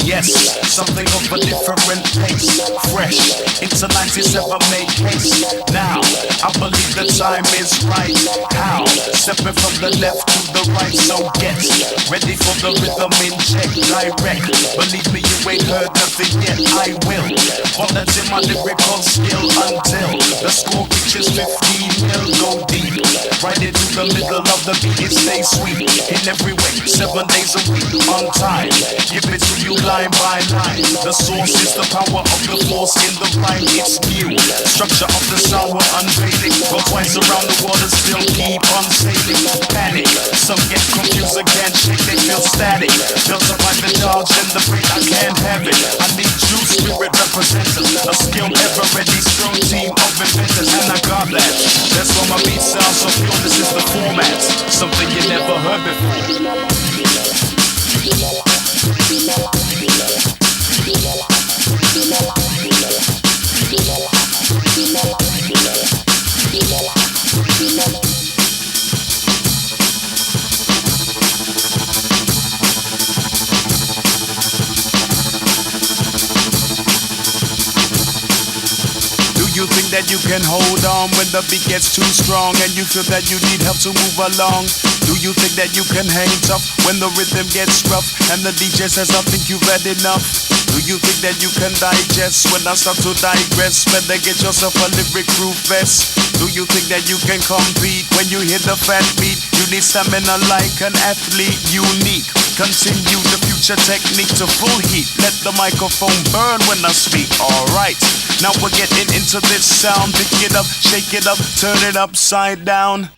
Yes, something of a different pace. Fresh, into 97 made case. Now, I believe the time is right. How? Stepping from the left to the right. So get ready for the rhythm inject direct. Believe me, you ain't heard nothing yet. I will volunteer my lyrical skill until the score reaches 15 mil. Go deep, right into the middle of the beat. It stays sweet in every way, 7 days a week on time. Give it to you line by line. The source is the power of the force in the rhyme. It's new. Structure of the sound we're unveiling. Go twice around the world and still keep on sailing. Panic. Some get confused again. Shake, they feel static. They'll survive the dodge and the break. I can't have it. I need you, spirit representatives. A skilled, ever ready, strong team of inventors. And I got that. That's why my beat sounds so pure. This is the format. Something you never heard before. You think that you can hold on when the beat gets too strong and you feel that you need help to move along? Do you think that you can hang tough when the rhythm gets rough and the DJ says I think you've had enough? Do you think that you can digest when I start to digress? Better get yourself a lyric proof vest. Do you think that you can compete when you hit the fat beat? You need stamina like an athlete, unique. Continue the future technique to full heat. Let the microphone burn when I speak. Alright, now we're getting into this sound. Pick it up, shake it up, turn it upside down.